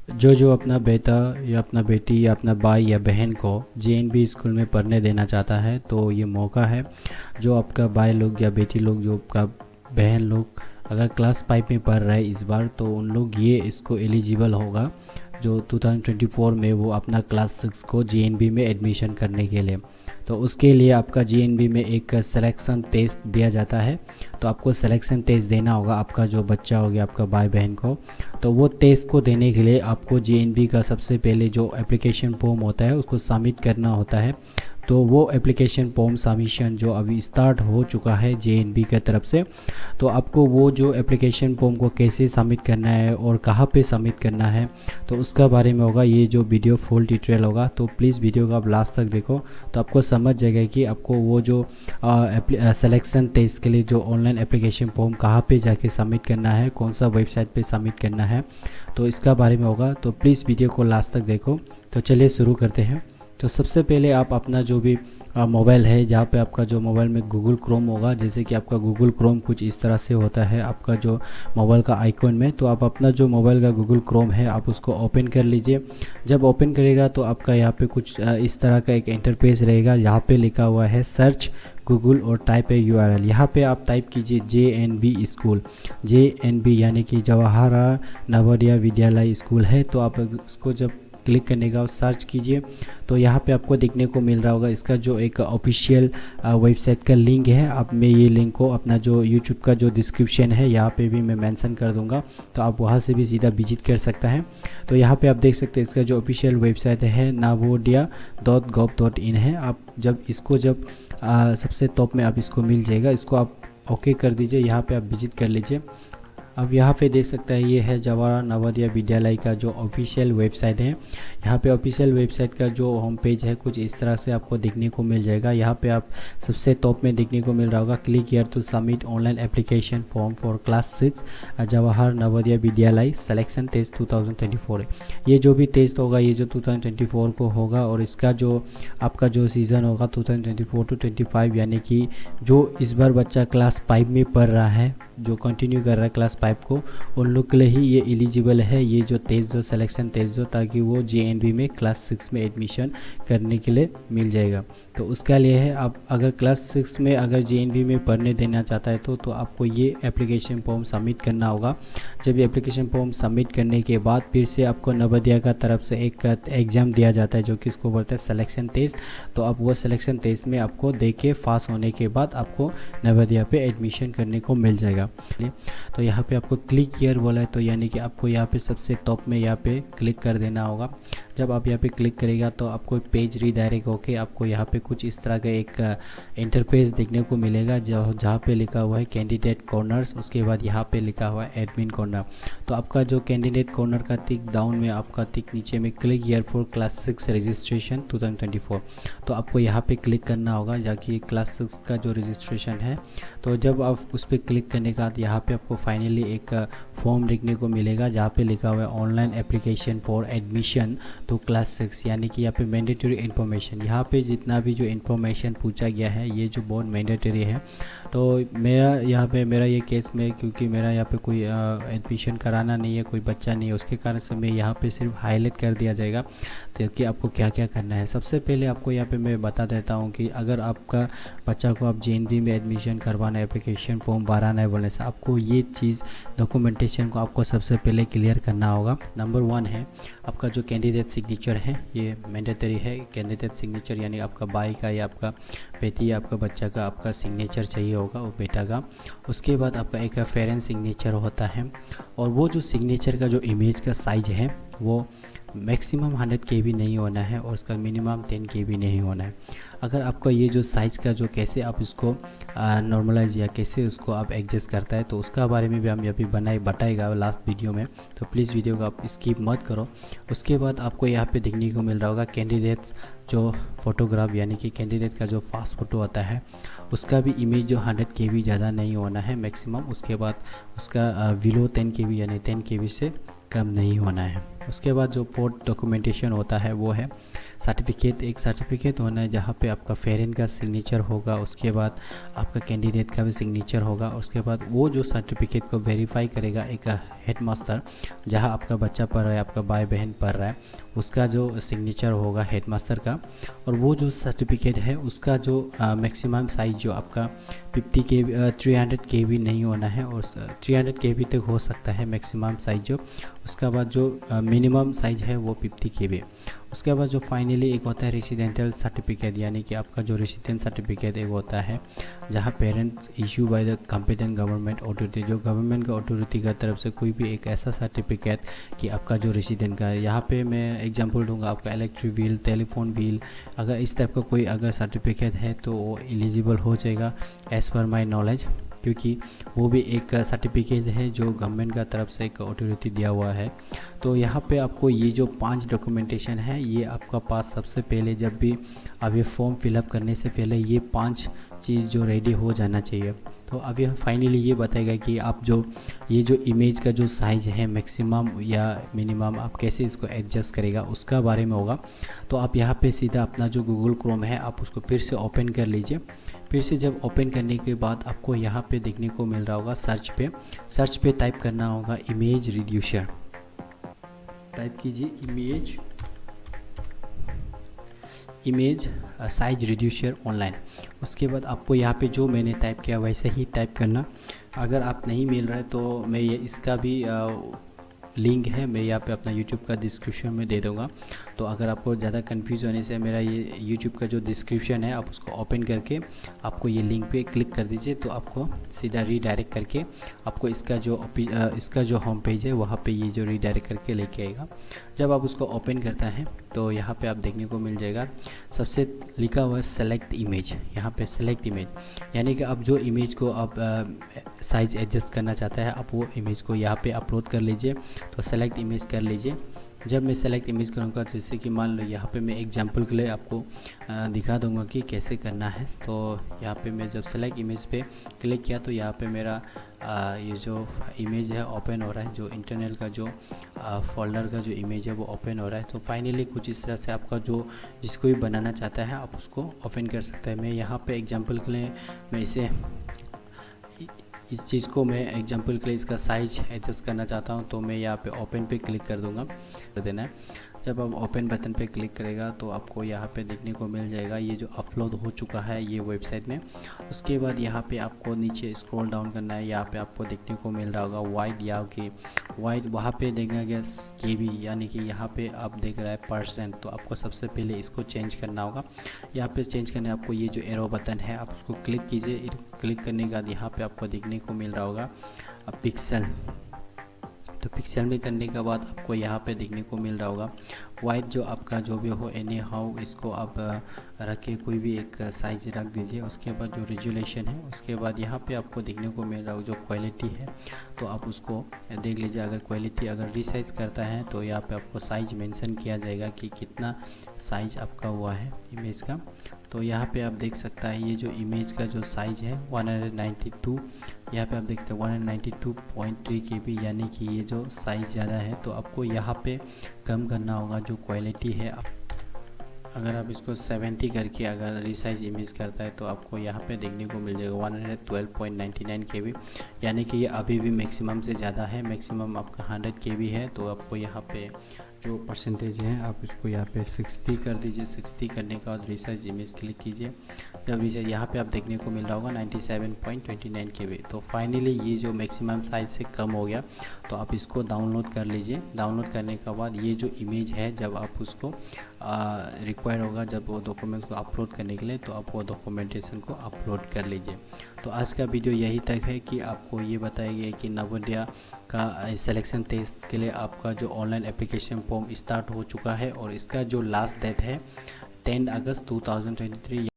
जो अपना बेटा या अपना बेटी या अपना भाई या बहन को जेएनबी स्कूल में पढ़ने देना चाहता है, तो ये मौका है। जो आपका भाई लोग या बेटी लोग, जो आपका बहन लोग अगर क्लास 5 में पढ़ रहे हैं इस बार, तो उन लोग ये इसको एलिजिबल होगा जो 2024 में वो अपना क्लास 6 को जेएनबी में एडमिशन करने के लिए। तो उसके लिए आपका जेएनबी में एक सिलेक्शन टेस्ट दिया जाता है। तो आपको सिलेक्शन टेस्ट देना होगा, आपका जो बच्चा हो गया आपका भाई बहन को। तो वो टेस्ट को देने के लिए आपको जेएनबी का सबसे पहले जो एप्लीकेशन फॉर्म होता है उसको सबमिट करना होता है। तो वो एप्लीकेशन फॉर्म सबमिशन जो अभी स्टार्ट हो चुका है जेएनबी की तरफ से। तो आपको वो जो एप्लीकेशन फॉर्म को कैसे सबमिट करना है और कहाँ पे सबमिट करना है, तो उसका बारे में होगा ये जो वीडियो फुल डिटेल होगा। तो प्लीज़ वीडियो को आप लास्ट तक देखो, तो आपको समझ जाएगा कि आपको वो जो सिलेक्शन टेस्ट के लिए जो ऑनलाइन एप्लीकेशन फॉर्म कहाँ पे जाके सबमिट करना है, कौन सा वेबसाइट पे सबमिट करना है, तो इसका बारे में होगा। तो प्लीज़ वीडियो को लास्ट तक देखो। तो चलिए शुरू करते हैं। तो सबसे पहले आप अपना जो भी मोबाइल है, जहाँ पे आपका जो मोबाइल में गूगल क्रोम होगा, जैसे कि आपका गूगल क्रोम कुछ इस तरह से होता है आपका जो मोबाइल का आइकॉन में। तो आप अपना जो मोबाइल का गूगल क्रोम है आप उसको ओपन कर लीजिए। जब ओपन करेगा तो आपका यहाँ पे कुछ इस तरह का एक इंटरफेस रहेगा। यहाँ पे लिखा हुआ है सर्च गूगल और टाइप है यूआरएल। यहाँ पे आप टाइप कीजिए जेएनबी स्कूल। जेएनबी यानी कि जवाहर नवोदय विद्यालय स्कूल है। तो आप इसको जब क्लिक करने का सर्च कीजिए तो यहाँ पे आपको देखने को मिल रहा होगा इसका जो एक ऑफिशियल वेबसाइट का लिंक है। आप मैं ये लिंक को अपना जो यूट्यूब का जो डिस्क्रिप्शन है यहाँ पे भी मैं मेंशन कर दूंगा, तो आप वहाँ से भी सीधा विजिट कर सकता है। तो यहाँ पे आप देख सकते हैं इसका जो ऑफिशियल वेबसाइट है navodia.gov.in है। आप जब इसको सबसे टॉप में आप इसको मिल जाएगा, इसको आप ओके कर दीजिए, यहाँ पे आप विजिट कर लीजिए। अब यहाँ पे देख सकता है ये है जवाहर नवोदय विद्यालय का जो ऑफिशियल वेबसाइट है। यहाँ पे ऑफिशियल वेबसाइट का जो होम पेज है कुछ इस तरह से आपको देखने को मिल जाएगा। यहाँ पे आप सबसे टॉप में देखने को मिल रहा होगा click here to submit online application form for class 6 Jawahar Navodaya Vidyalaya selection test 2024। ये जो भी टेस्ट होगा ये जो 2024 को होगा, और इसका जो आपका जो सीज़न होगा 2024 टू 25, यानी कि जो इस बार बच्चा क्लास 5 में पढ़ रहा है, जो कंटिन्यू कर रहा है क्लास 5 को, उन लोग के लिए ही ये एलिजिबल है ये जो टेस्ट जो सिलेक्शन टेस्ट जो, ताकि वो जेएनबी में क्लास 6 में एडमिशन करने के लिए मिल जाएगा। तो उसका लिए है आप अगर क्लास 6 में अगर जेएनबी में पढ़ने देना चाहता है तो आपको ये एप्लीकेशन फॉर्म सबमिट करना होगा। जब ये एप्लीकेशन फॉर्म सबमिट करने के बाद फिर से आपको नवोदय का तरफ से एक एग्ज़ाम दिया जाता है जो कि इसको बोलते हैं सिलेक्शन टेस्ट। तो आप वो सिलेक्शन टेस्ट में आपको दे के पास होने के बाद आपको नवोदय पे एडमिशन करने को मिल जाएगा। तो यहाँ पे आपको क्लिक हियर बोला है, तो यानी कि आपको यहाँ पे सबसे टॉप में यहाँ पे क्लिक कर देना होगा। जब आप यहाँ पे क्लिक करेगा तो आपको पेज रीडायरेक्ट होके आपको यहाँ पे कुछ इस तरह का एक इंटरफेस देखने को मिलेगा जहाँ पे लिखा हुआ है कैंडिडेट कॉर्नर्स। उसके बाद यहाँ पे लिखा हुआ है एडमिन कॉर्नर। तो आपका जो कैंडिडेट कॉर्नर का टिक डाउन में आपका टिक नीचे में click here for class 6 registration 2024। तो आपको यहाँ पे क्लिक करना होगा जाकि क्लास 6 का जो रजिस्ट्रेशन है। तो जब आप उस पर क्लिक करने के बाद यहाँ पे आपको फाइनली एक फॉर्म देखने को मिलेगा जहाँ पे लिखा हुआ है online application for admission to class 6, यानी कि यहाँ पे मैंडेटरी इन्फॉर्मेशन। यहाँ पे जितना भी जो इन्फॉर्मेशन पूछा गया है ये जो बहुत मैंडेटरी है। तो मेरा ये केस में, क्योंकि मेरा यहाँ पे कोई एडमिशन कराना नहीं है, कोई बच्चा नहीं है, उसके कारण से मैं यहाँ पे सिर्फ हाईलाइट कर दिया जाएगा तो कि आपको क्या क्या करना है। सबसे पहले आपको यहाँ पे मैं बता देता हूँ कि अगर आपका बच्चा को आप जेएनबी में एडमिशन करवाना है, एप्लीकेशन फॉर्म भराना है बोलने से, आपको ये चीज़ डॉक्यूमेंटेशन को आपको सबसे पहले क्लियर करना होगा। नंबर 1 है आपका जो कैंडिडेट सिग्नेचर है, ये मैंडेटरी है। कैंडिडेट सिग्नेचर यानी आपका भाई का या आपका बेटी या आपका बच्चा का आपका सिग्नेचर चाहिए होगा, वो बेटा का। उसके बाद आपका एक पेरेंट सिग्नेचर होता है, और वो जो सिग्नेचर का जो इमेज का साइज है वो मैक्सिमम 100 KB नहीं होना है और उसका मिनिमम 10 KB नहीं होना है। अगर आपका ये जो साइज़ का जो कैसे आप इसको नॉर्मलाइज या कैसे उसको आप एडजस्ट करता है, तो उसका बारे में भी हम अभी बताएगा लास्ट वीडियो में। तो प्लीज़ वीडियो को आप स्किप मत करो। उसके बाद आपको यहाँ पे देखने को मिल रहा होगा कैंडिडेट्स जो फ़ोटोग्राफ, यानी कि कैंडिडेट का जो फास्ट फ़ोटो आता है उसका भी इमेज जो 100 KB ज़्यादा नहीं होना है मैक्सिमम। उसके बाद उसका विलो 10 KB यानी 10 KB से कम नहीं होना है। उसके बाद जो फोर्थ डॉक्यूमेंटेशन होता है वो है सर्टिफिकेट, एक सर्टिफिकेट होना है जहाँ पे आपका पेरेंट का सिग्नेचर होगा, उसके बाद आपका कैंडिडेट का भी सिग्नेचर होगा, उसके बाद वो जो सर्टिफिकेट को वेरीफाई करेगा एक हेडमास्टर, जहाँ आपका बच्चा पढ़ रहा है, आपका भाई बहन पढ़ रहा है, उसका जो सिग्नेचर होगा हेडमास्टर का। और वो जो सर्टिफिकेट है उसका जो मैक्सिमम साइज़ जो आपका 50 KB 300 KB नहीं होना है, और 300 KB तक हो सकता है मैक्सिमम साइज़ जो। उसका बाद जो मिनिमम साइज़ है वो 50 KB। उसके बाद जो फाइनली एक होता है रेसिडेंटल सर्टिफिकेट, यानी कि आपका जो रेसिडेंट सर्टिफिकेट एक होता है जहाँ parent issue by the competent government authority, जो गवर्नमेंट का अथॉरिटी का तरफ से कोई भी एक ऐसा सर्टिफिकेट कि आपका जो रेसिडेंट का है। यहाँ पे मैं एग्जांपल दूंगा, आपका इलेक्ट्रिक बिल, टेलीफोन बिल, अगर इस टाइप का कोई अगर सर्टिफिकेट है तो वो एलिजिबल हो जाएगा एज़ पर माई नॉलेज, क्योंकि वो भी एक सर्टिफिकेट है जो गवर्नमेंट का तरफ से एक अथॉरिटी दिया हुआ है। तो यहाँ पे आपको ये जो 5 डॉक्यूमेंटेशन है ये आपका पास सबसे पहले, जब भी अब ये फॉर्म फिलअप करने से पहले ये 5 चीज़ जो रेडी हो जाना चाहिए। तो अभी फाइनली ये बताएगा कि आप जो ये जो इमेज का जो साइज़ है मैक्सिमम या मिनिमम आप कैसे इसको एडजस्ट करेगा उसका बारे में होगा। तो आप यहाँ पे सीधा अपना जो गूगल क्रोम है आप उसको फिर से ओपन कर लीजिए। फिर से जब ओपन करने के बाद आपको यहाँ पे देखने को मिल रहा होगा सर्च पे टाइप करना होगा इमेज रिड्यूसर। टाइप कीजिए इमेज साइज रिड्यूसर ऑनलाइन। उसके बाद आपको यहाँ पे जो मैंने टाइप किया वैसे ही टाइप करना। अगर आप नहीं मिल रहा है तो मैं ये इसका भी लिंक है, मैं यहाँ पे अपना YouTube का डिस्क्रिप्शन में दे दूँगा। तो अगर आपको ज़्यादा कंफ्यूज होने से मेरा ये YouTube का जो डिस्क्रिप्शन है आप उसको ओपन करके आपको ये लिंक पे क्लिक कर दीजिए, तो आपको सीधा रीडायरेक्ट करके आपको इसका जो होम पेज है वहाँ पे ये जो रीडायरेक्ट करके लेके आएगा। जब आप उसको ओपन करता है तो यहाँ पे आप देखने को मिल जाएगा सबसे लिखा हुआ है सेलेक्ट इमेज। यहाँ पे सेलेक्ट इमेज यानी कि आप जो इमेज को आप साइज़ एडजस्ट करना चाहता है आप वो इमेज को यहाँ पे अपलोड कर लीजिए। तो सेलेक्ट इमेज कर लीजिए। जब मैं सेलेक्ट इमेज करूँगा, जैसे कि मान लो यहाँ पे मैं एग्जांपल के लिए आपको दिखा दूँगा कि कैसे करना है। तो यहाँ पे मैं जब सेलेक्ट इमेज पे क्लिक किया तो यहाँ पे मेरा ये जो इमेज है ओपन हो रहा है, जो इंटरनल का जो फोल्डर का जो इमेज है वो ओपन हो रहा है। तो फाइनली कुछ इस तरह से आपका जो जिसको भी बनाना चाहता है आप उसको ओपन कर सकता है। मैं यहाँ पे एग्जांपल के लिए मैं इस चीज़ को मैं एग्जांपल के लिए इसका साइज एडजस्ट करना चाहता हूं, तो मैं यहाँ पे ओपन पे क्लिक कर दूंगा, कर देना है। जब आप ओपन बटन पे क्लिक करेगा तो आपको यहाँ पे देखने को मिल जाएगा ये जो अपलोड हो चुका है ये वेबसाइट में। उसके बाद यहाँ पे आपको नीचे स्क्रॉल डाउन करना है। यहाँ पे आपको देखने को मिल रहा होगा वाइड वहाँ पे देखना गया KB, यानी कि यहाँ पे आप देख रहा है %। तो आपको सबसे पहले इसको चेंज करना होगा। यहाँ पे चेंज करने आपको ये जो एरो बटन है आप उसको क्लिक कीजिए। क्लिक करने के बाद यहाँ पे आपको देखने को मिल रहा होगा पिक्सल। तो पिक्सल में करने के बाद आपको यहाँ पे देखने को मिल रहा होगा वाइट, जो आपका जो भी हो एनी हाउ इसको आप रख के कोई भी एक साइज रख दीजिए। उसके बाद जो रेजुलेशन है, उसके बाद यहाँ पे आपको देखने को मिल रहा होगा जो क्वालिटी है तो आप उसको देख लीजिए। अगर क्वालिटी अगर रीसाइज करता है तो यहाँ पे आपको साइज मेंशन किया जाएगा कि कितना साइज आपका हुआ है इमेज का। तो यहाँ पे आप देख सकता है ये जो इमेज का जो साइज़ है 192, यहाँ पे आप देखते हैं 192.3 KB, यानी कि ये जो साइज़ ज़्यादा है। तो आपको यहाँ पे कम करना होगा जो क्वालिटी है। अगर आप इसको 70 करके अगर रीसाइज इमेज करता है तो आपको यहाँ पे देखने को मिल जाएगा 112.99 KB, यानी कि ये अभी भी मैक्सिमम से ज़्यादा है। मैक्सिमम आपका 100 KB है। तो आपको यहाँ पे जो परसेंटेज है आप इसको यहाँ पे 60 कर दीजिए। 60 करने के बाद रीसाइज इमेज क्लिक कीजिए। जब रीसाइज यहाँ पे आप देखने को मिल रहा होगा 97.29 KB। तो फाइनली ये जो मैक्सिमम साइज से कम हो गया, तो आप इसको डाउनलोड कर लीजिए। डाउनलोड करने के बाद ये जो इमेज है जब आप उसको रिक्वायर होगा जब वो डॉक्यूमेंट्स को अपलोड करने के लिए, तो आप वो डॉक्यूमेंटेशन को अपलोड कर लीजिए। तो आज का वीडियो यही तक है कि आपको ये बताया गया कि नवोदया का सिलेक्शन टेस्ट के लिए आपका जो ऑनलाइन एप्लीकेशन फॉर्म स्टार्ट हो चुका है और इसका जो लास्ट डेट है 10 अगस्त 2023,